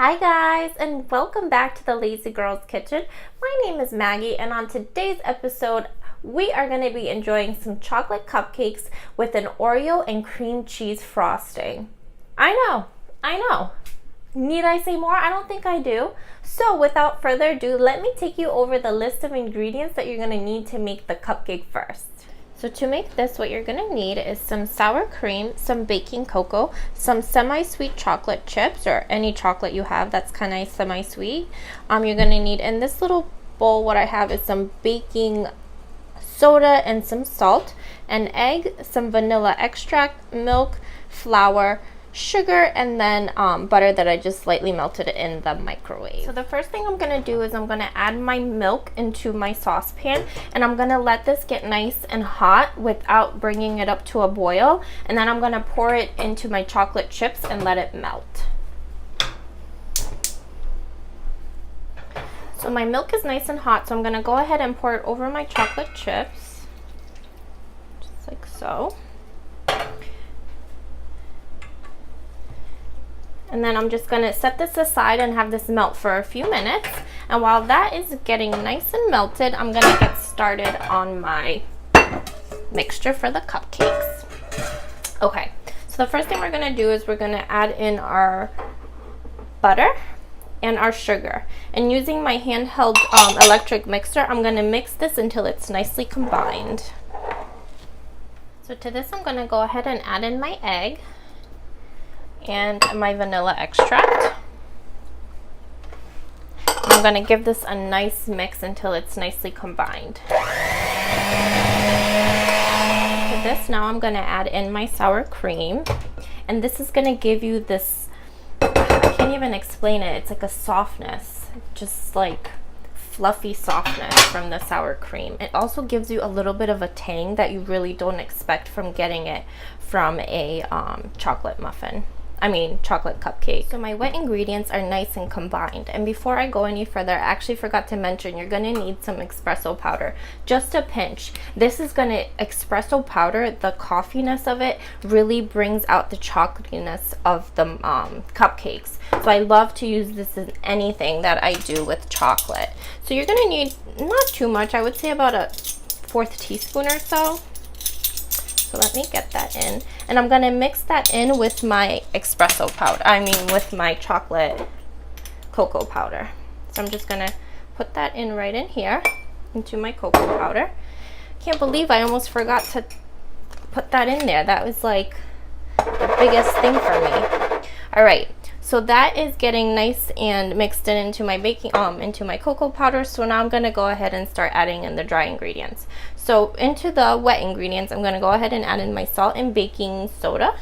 Hi guys, and welcome back to the Lazy Girls Kitchen. My name is Maggie, and on today's episode we are going to be enjoying some chocolate cupcakes with an Oreo and cream cheese frosting. I know. Need I say more? I don't think I do. So without further ado, let me take you over the list of ingredients that you're going to need to make the cupcake first. So to make this, what you're going to need is some sour cream, some baking cocoa, some semi-sweet chocolate chips, or any chocolate you have that's kind of semi-sweet. You're going to need, in this little bowl, what I have is some baking soda and some salt, an egg, some vanilla extract, milk, flour, sugar, and then butter that I just slightly melted in the microwave. So the first thing I'm going to do is I'm going to add my milk into my saucepan, and I'm going to let this get nice and hot without bringing it up to a boil, and then I'm going to pour it into my chocolate chips and let it melt. So my milk is nice and hot, so I'm going to go ahead and pour it over my chocolate chips, just like so. And then I'm just going to set this aside and have this melt for a few minutes. And while that is getting nice and melted, I'm going to get started on my mixture for the cupcakes. Okay, so the first thing we're going to do is we're going to add in our butter and our sugar. And using my handheld electric mixer, I'm going to mix this until it's nicely combined. So to this, I'm going to go ahead and add in my egg and my vanilla extract. I'm going to give this a nice mix until it's nicely combined. To this, now I'm going to add in my sour cream, and this is going to give you this, I can't even explain it, it's like a softness, just like fluffy softness from the sour cream. It also gives you a little bit of a tang that you really don't expect from getting it from a chocolate cupcake. So my wet ingredients are nice and combined. And before I go any further, I actually forgot to mention you're going to need some espresso powder. Just a pinch. This is going to, espresso powder, the coffeeness of it really brings out the chocolatiness of the cupcakes. So I love to use this in anything that I do with chocolate. So you're going to need not too much. I would say about a 1/4 teaspoon or so. So let me get that in, and I'm going to mix that in with my espresso powder, with my chocolate cocoa powder. So I'm just going to put that in right in here into my cocoa powder. Can't believe I almost forgot to put that in there. That was like the biggest thing for me. All right. So that is getting nice and mixed in into my into my cocoa powder. So now I'm going to go ahead and start adding in the dry ingredients. So into the wet ingredients, I'm going to go ahead and add in my salt and baking soda,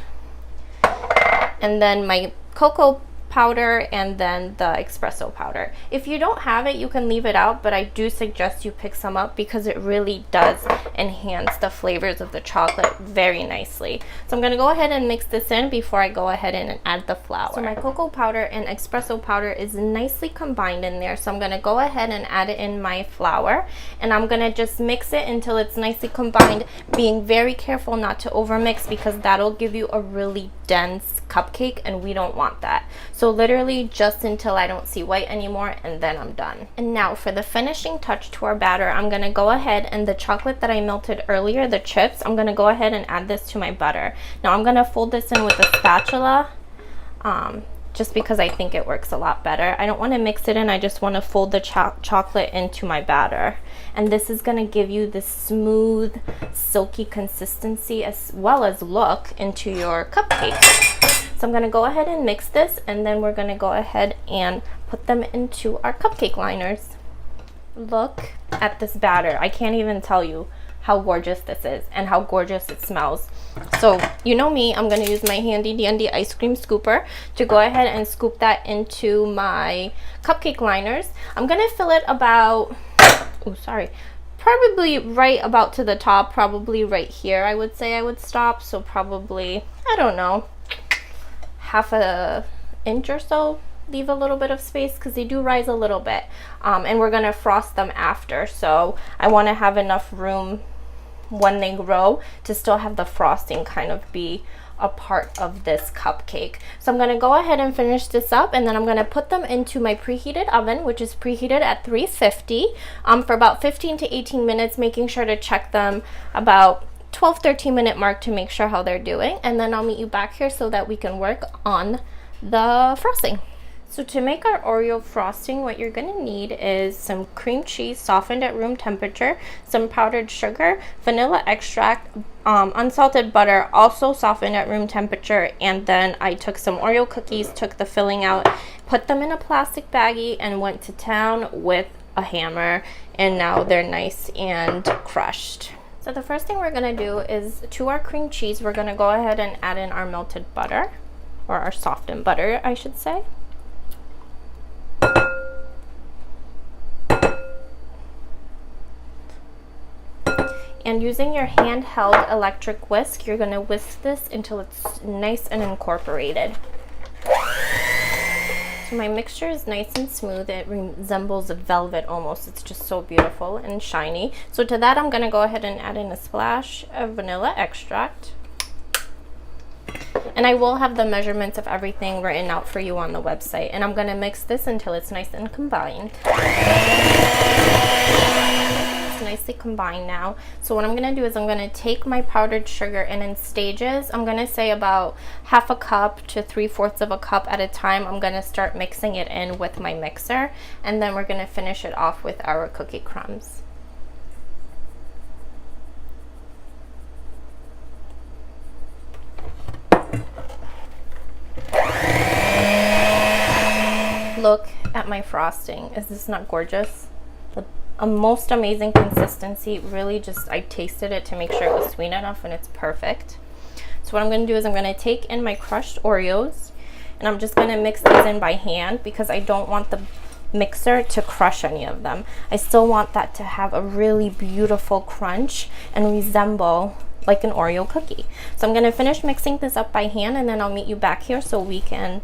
and then my cocoa powder, and then the espresso powder. If you don't have it, you can leave it out, but I do suggest you pick some up because it really does enhance the flavors of the chocolate very nicely. So I'm going to go ahead and mix this in before I go ahead and add the flour. So my cocoa powder and espresso powder is nicely combined in there, so I'm going to go ahead and add it in my flour, and I'm going to just mix it until it's nicely combined, being very careful not to overmix because that'll give you a really dense cupcake, and we don't want that. So literally just until I don't see white anymore, and then I'm done. And now for the finishing touch to our batter, I'm going to go ahead and the chocolate that I melted earlier, the chips, I'm going to go ahead and add this to my butter. Now I'm going to fold this in with a spatula just because I think it works a lot better. I don't want to mix it in, I just want to fold the chocolate into my batter. And this is going to give you this smooth, silky consistency as well as look into your cupcakes. So I'm going to go ahead and mix this, and then we're going to go ahead and put them into our cupcake liners. Look at this batter. I can't even tell you how gorgeous this is and how gorgeous it smells. So you know me, I'm going to use my handy dandy ice cream scooper to go ahead and scoop that into my cupcake liners. I'm going to fill it about, probably right about to the top, probably right here I would say I would stop. So probably, I don't know, 1/2 inch or so. Leave a little bit of space because they do rise a little bit, and we're going to frost them after, so I want to have enough room when they grow to still have the frosting kind of be a part of this cupcake. So I'm going to go ahead and finish this up, and then I'm going to put them into my preheated oven, which is preheated at 350 for about 15 to 18 minutes, making sure to check them about 12-13 minute mark to make sure how they're doing. And then I'll meet you back here so that we can work on the frosting. So to make our Oreo frosting, what you're going to need is some cream cheese softened at room temperature, some powdered sugar, vanilla extract, unsalted butter, also softened at room temperature, and then I took some Oreo cookies, took the filling out, put them in a plastic baggie, and went to town with a hammer, and now they're nice and crushed. So the first thing we're going to do is, to our cream cheese, we're going to go ahead and add in our melted butter, or our softened butter, I should say. And using your handheld electric whisk, you're going to whisk this until it's nice and incorporated. So my mixture is nice and smooth. It resembles velvet almost. It's just so beautiful and shiny. So to that, I'm going to go ahead and add in a splash of vanilla extract. And I will have the measurements of everything written out for you on the website. And I'm going to mix this until it's nice and combined. Nicely combined now. So what I'm going to do is I'm going to take my powdered sugar, and in stages, I'm going to say about half a cup to 3/4 of a cup at a time. I'm going to start mixing it in with my mixer, and then we're going to finish it off with our cookie crumbs. Look at my frosting. Is this not gorgeous? A most amazing consistency. Really, just I tasted it to make sure it was sweet enough, and it's perfect. So what I'm going to do is I'm going to take in my crushed Oreos, and I'm just going to mix these in by hand because I don't want the mixer to crush any of them. I still want that to have a really beautiful crunch and resemble like an Oreo cookie. So I'm going to finish mixing this up by hand, and then I'll meet you back here so we can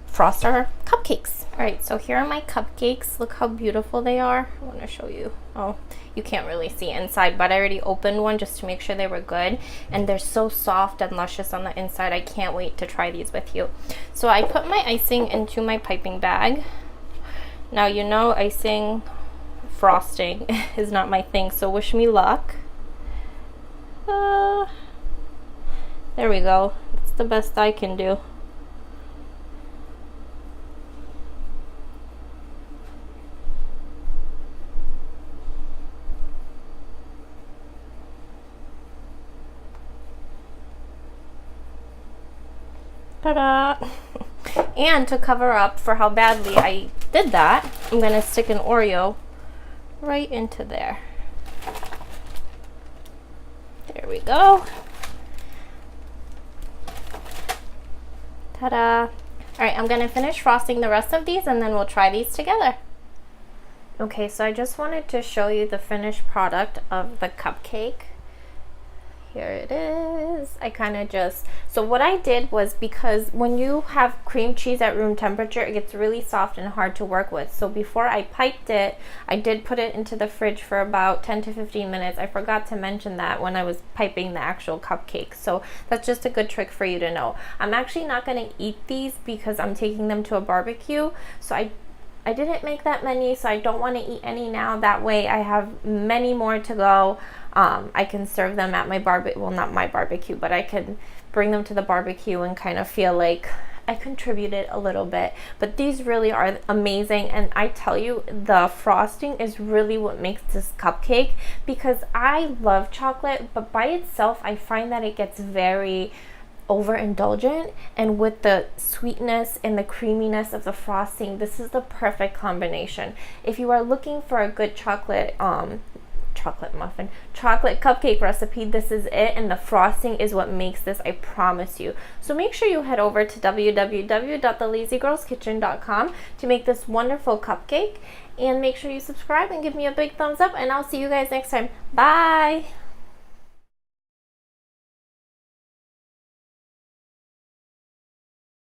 frost our cupcakes. All right, so here are my cupcakes. Look how beautiful they are. I want to show you. Oh, you can't really see inside, but I already opened one just to make sure they were good, and they're so soft and luscious on the inside. I can't wait to try these with you. So I put my icing into my piping bag. Now, you know, icing frosting is not my thing, so wish me luck. There we go. It's the best I can do. Ta-da! And to cover up for how badly I did that, I'm going to stick an Oreo right into there. There we go. Ta-da! Alright, I'm going to finish frosting the rest of these, and then we'll try these together. Okay, so I just wanted to show you the finished product of the cupcake. Here it is. I kind of just, so what I did was, because when you have cream cheese at room temperature, it gets really soft and hard to work with. So before I piped it, I did put it into the fridge for about 10 to 15 minutes. I forgot to mention that when I was piping the actual cupcake. So that's just a good trick for you to know. I'm actually not going to eat these because I'm taking them to a barbecue. So I didn't make that many, so I don't want to eat any now. That way I have many more to go. I can serve them at my barbecue, well, not my barbecue, but I can bring them to the barbecue and kind of feel like I contributed a little bit. But these really are amazing, and I tell you, the frosting is really what makes this cupcake, because I love chocolate, but by itself I find that it gets very overindulgent, and with the sweetness and the creaminess of the frosting, this is the perfect combination. If you are looking for a good chocolate cupcake recipe, this is it, and the frosting is what makes this, I promise you. So make sure you head over to www.thelazygirlskitchen.com to make this wonderful cupcake, and make sure you subscribe and give me a big thumbs up, and I'll see you guys next time. Bye.